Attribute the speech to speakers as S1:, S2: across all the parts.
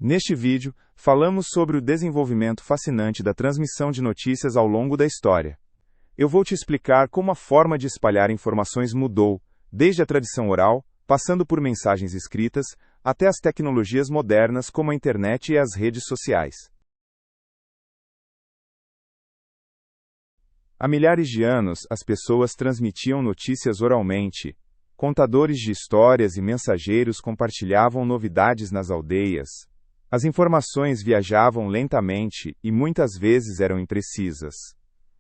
S1: Neste vídeo, falamos sobre o desenvolvimento fascinante da transmissão de notícias ao longo da história. Eu vou te explicar como a forma de espalhar informações mudou, desde a tradição oral, passando por mensagens escritas, até as tecnologias modernas como a internet e as redes sociais. Há milhares de anos, as pessoas transmitiam notícias oralmente. Contadores de histórias e mensageiros compartilhavam novidades nas aldeias. As informações viajavam lentamente e muitas vezes eram imprecisas.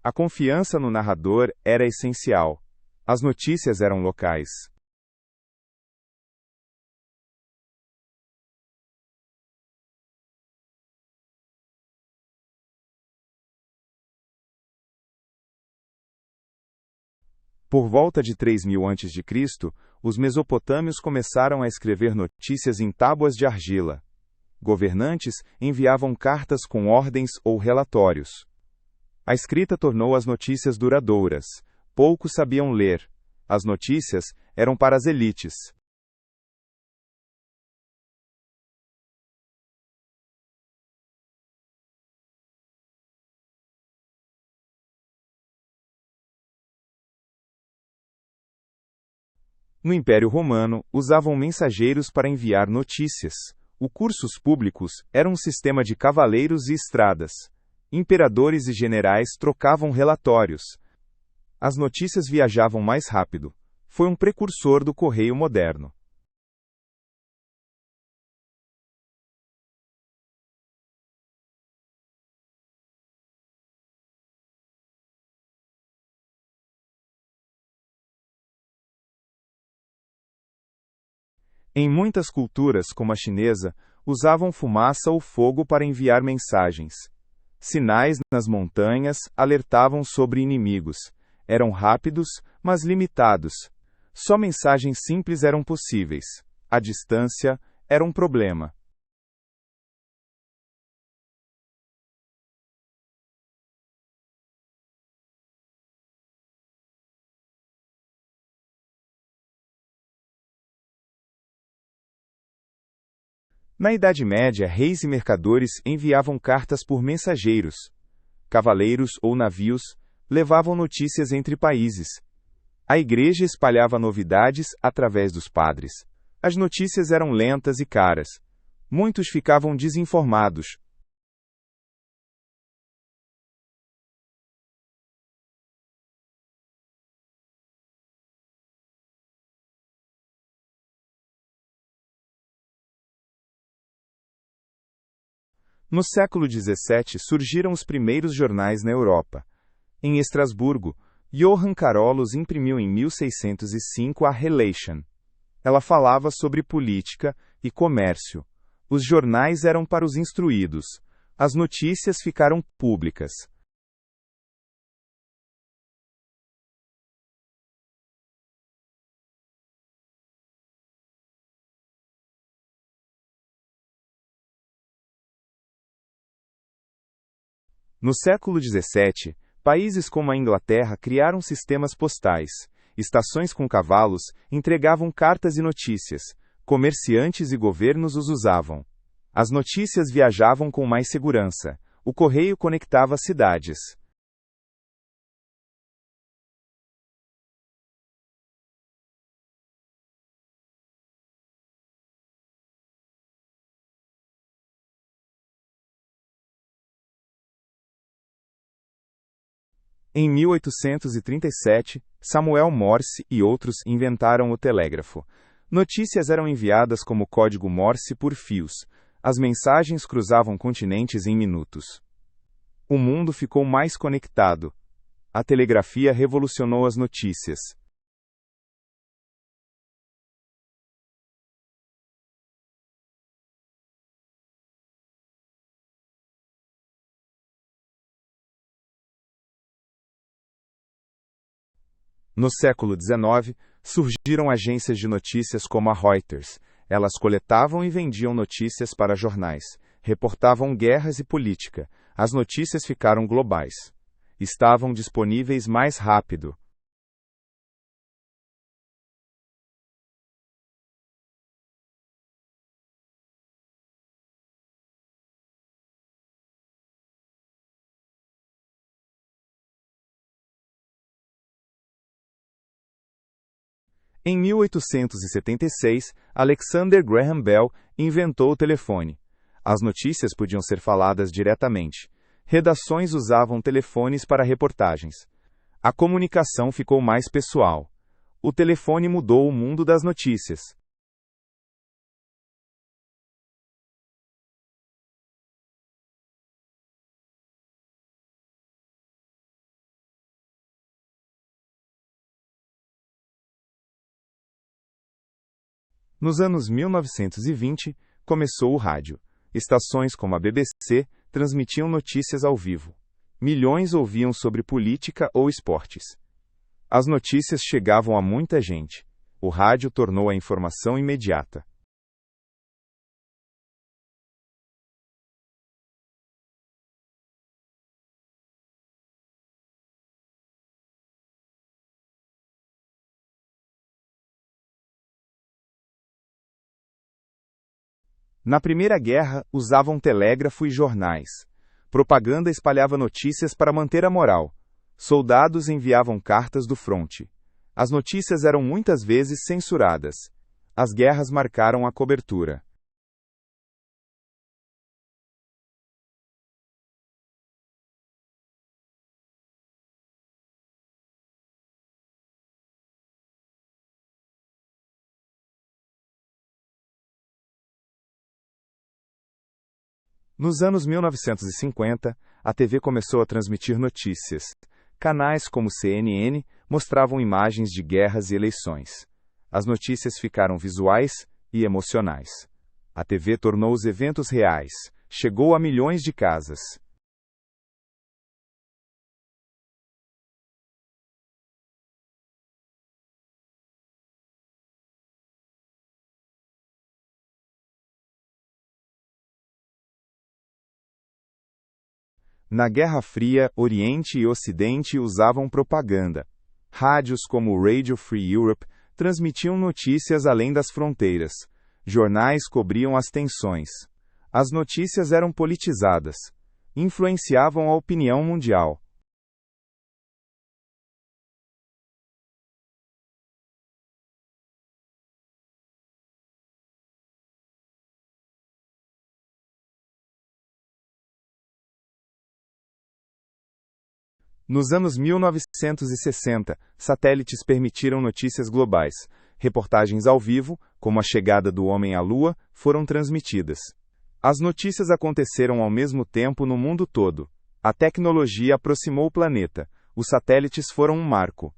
S1: A confiança no narrador era essencial. As notícias eram locais. Por volta de 3000 a.C., os mesopotâmios começaram a escrever notícias em tábuas de argila. Governantes enviavam cartas com ordens ou relatórios. A escrita tornou as notícias duradouras. Poucos sabiam ler. As notícias eram para as elites. No Império Romano, usavam mensageiros para enviar notícias. Os cursos públicos eram um sistema de cavaleiros e estradas. Imperadores e generais trocavam relatórios. As notícias viajavam mais rápido. Foi um precursor do correio moderno. Em muitas culturas, como a chinesa, usavam fumaça ou fogo para enviar mensagens. Sinais nas montanhas alertavam sobre inimigos. Eram rápidos, mas limitados. Só mensagens simples eram possíveis. A distância era um problema. Na Idade Média, reis e mercadores enviavam cartas por mensageiros. Cavaleiros ou navios levavam notícias entre países. A igreja espalhava novidades através dos padres. As notícias eram lentas e caras. Muitos ficavam desinformados. No século XVII surgiram os primeiros jornais na Europa. Em Estrasburgo, Johann Carolus imprimiu em 1605 a Relation. Ela falava sobre política e comércio. Os jornais eram para os instruídos. As notícias ficaram públicas. No século XVII, países como a Inglaterra criaram sistemas postais. Estações com cavalos entregavam cartas e notícias. Comerciantes e governos os usavam. As notícias viajavam com mais segurança. O correio conectava cidades. Em 1837, Samuel Morse e outros inventaram o telégrafo. Notícias eram enviadas como código Morse por fios. As mensagens cruzavam continentes em minutos. O mundo ficou mais conectado. A telegrafia revolucionou as notícias. No século XIX, surgiram agências de notícias como a Reuters. Elas coletavam e vendiam notícias para jornais, reportavam guerras e política. As notícias ficaram globais. Estavam disponíveis mais rápido. Em 1876, Alexander Graham Bell inventou o telefone. As notícias podiam ser faladas diretamente. Redações usavam telefones para reportagens. A comunicação ficou mais pessoal. O telefone mudou o mundo das notícias. Nos anos 1920, começou o rádio. Estações como a BBC transmitiam notícias ao vivo. Milhões ouviam sobre política ou esportes. As notícias chegavam a muita gente. O rádio tornou a informação imediata. Na Primeira Guerra, usavam telégrafo e jornais. Propaganda espalhava notícias para manter a moral. Soldados enviavam cartas do fronte. As notícias eram muitas vezes censuradas. As guerras marcaram a cobertura. Nos anos 1950, a TV começou a transmitir notícias. Canais como CNN mostravam imagens de guerras e eleições. As notícias ficaram visuais e emocionais. A TV tornou os eventos reais. Chegou a milhões de casas. Na Guerra Fria, Oriente e Ocidente usavam propaganda. Rádios como o Radio Free Europe transmitiam notícias além das fronteiras. Jornais cobriam as tensões. As notícias eram politizadas. Influenciavam a opinião mundial. Nos anos 1960, satélites permitiram notícias globais. Reportagens ao vivo, como a chegada do homem à Lua, foram transmitidas. As notícias aconteceram ao mesmo tempo no mundo todo. A tecnologia aproximou o planeta. Os satélites foram um marco.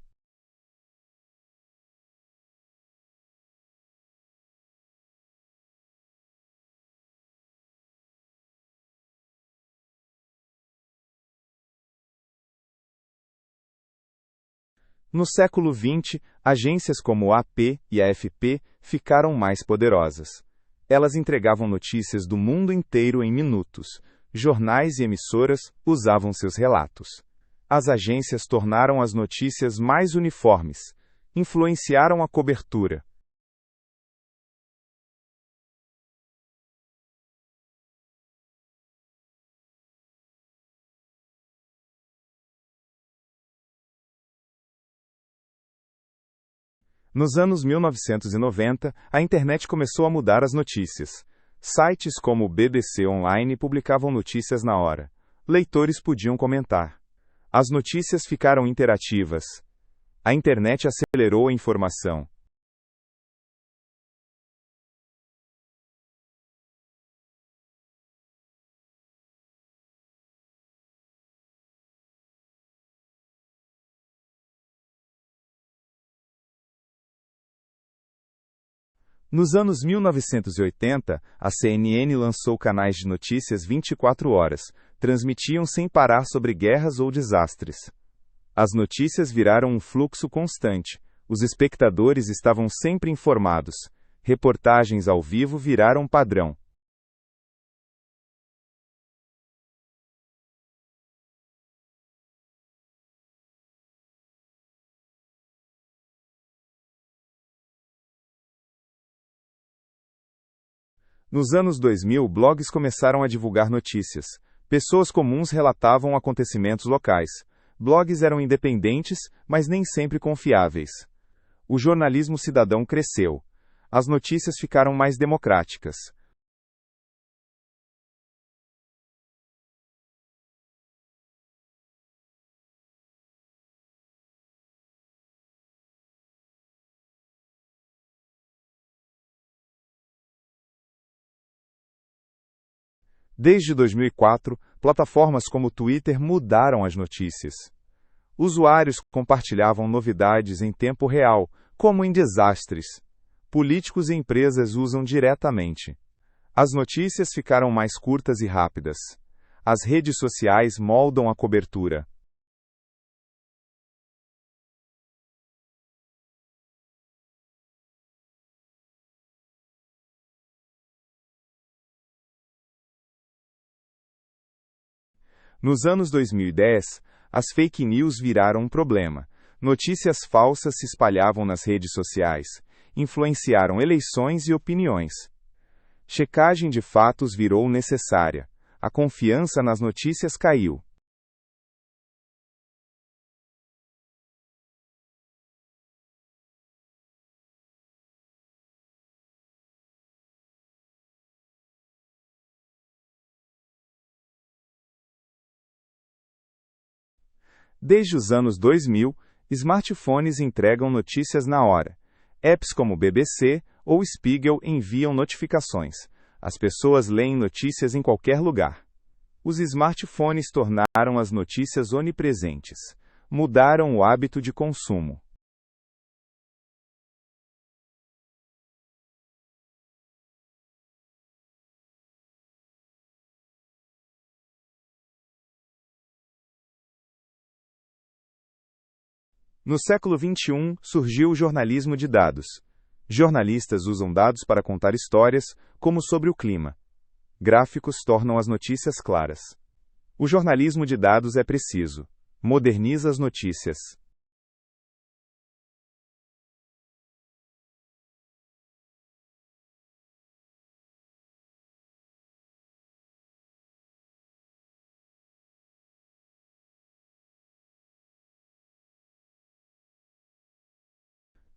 S1: No século XX, agências como a AP e a AFP ficaram mais poderosas. Elas entregavam notícias do mundo inteiro em minutos. Jornais e emissoras usavam seus relatos. As agências tornaram as notícias mais uniformes, influenciaram a cobertura. Nos anos 1990, a internet começou a mudar as notícias. Sites como o BBC Online publicavam notícias na hora. Leitores podiam comentar. As notícias ficaram interativas. A internet acelerou a informação. Nos anos 1980, a CNN lançou canais de notícias 24 horas, transmitiam sem parar sobre guerras ou desastres. As notícias viraram um fluxo constante. Os espectadores estavam sempre informados. Reportagens ao vivo viraram padrão. Nos anos 2000, blogs começaram a divulgar notícias. Pessoas comuns relatavam acontecimentos locais. Blogs eram independentes, mas nem sempre confiáveis. O jornalismo cidadão cresceu. As notícias ficaram mais democráticas. Desde 2004, plataformas como o Twitter mudaram as notícias. Usuários compartilhavam novidades em tempo real, como em desastres. Políticos e empresas usam diretamente. As notícias ficaram mais curtas e rápidas. As redes sociais moldam a cobertura. Nos anos 2010, as fake news viraram um problema. Notícias falsas se espalhavam nas redes sociais, influenciaram eleições e opiniões. Checagem de fatos virou necessária. A confiança nas notícias caiu. Desde os anos 2000, smartphones entregam notícias na hora. Apps como BBC ou Spiegel enviam notificações. As pessoas leem notícias em qualquer lugar. Os smartphones tornaram as notícias onipresentes. Mudaram o hábito de consumo. No século XXI, surgiu o jornalismo de dados. Jornalistas usam dados para contar histórias, como sobre o clima. Gráficos tornam as notícias claras. O jornalismo de dados é preciso. Moderniza as notícias.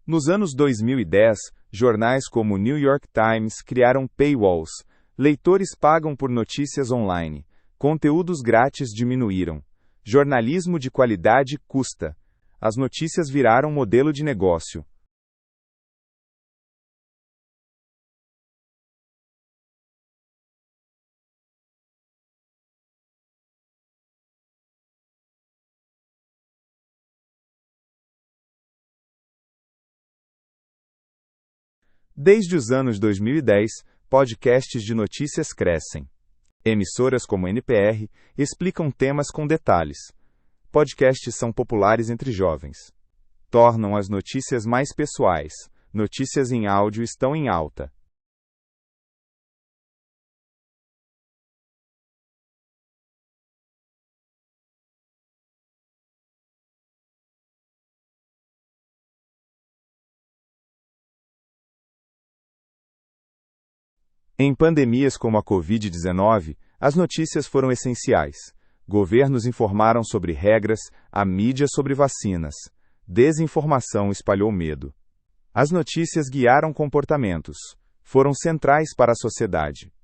S1: Nos anos 2010, jornais como o New York Times criaram paywalls. Leitores pagam por notícias online. Conteúdos grátis diminuíram. Jornalismo de qualidade custa. As notícias viraram modelo de negócio. Desde os anos 2010, podcasts de notícias crescem. Emissoras como NPR explicam temas com detalhes. Podcasts são populares entre jovens. Tornam as notícias mais pessoais. Notícias em áudio estão em alta. Em pandemias como a Covid-19, as notícias foram essenciais. Governos informaram sobre regras, a mídia sobre vacinas. Desinformação espalhou medo. As notícias guiaram comportamentos. Foram centrais para a sociedade.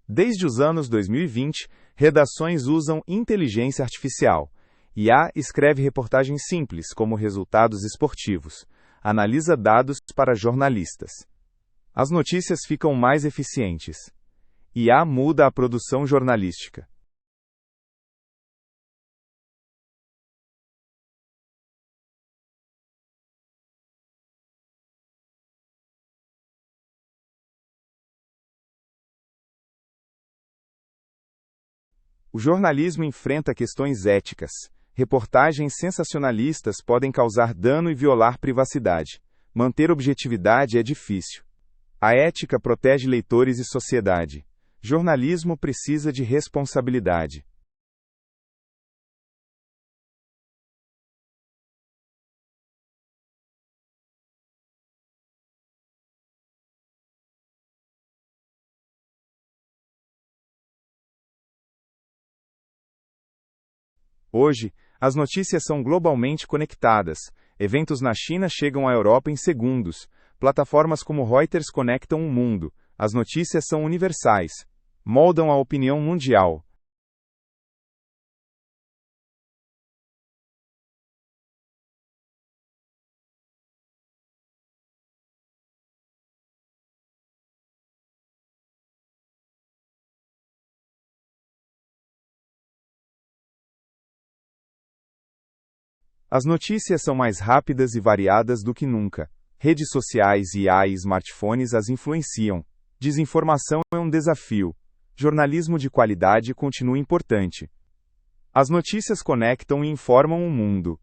S1: Desde os anos 2020, redações usam inteligência artificial. IA escreve reportagens simples, como resultados esportivos. Analisa dados para jornalistas. As notícias ficam mais eficientes. IA muda a produção jornalística. O jornalismo enfrenta questões éticas. Reportagens sensacionalistas podem causar dano e violar privacidade. Manter objetividade é difícil. A ética protege leitores e sociedade. Jornalismo precisa de responsabilidade. Hoje, as notícias são globalmente conectadas. Eventos na China chegam à Europa em segundos. Plataformas como Reuters conectam o mundo. As notícias são universais. Moldam a opinião mundial. As notícias são mais rápidas e variadas do que nunca. Redes sociais, IA e smartphones as influenciam. Desinformação é um desafio. Jornalismo de qualidade continua importante. As notícias conectam e informam o mundo.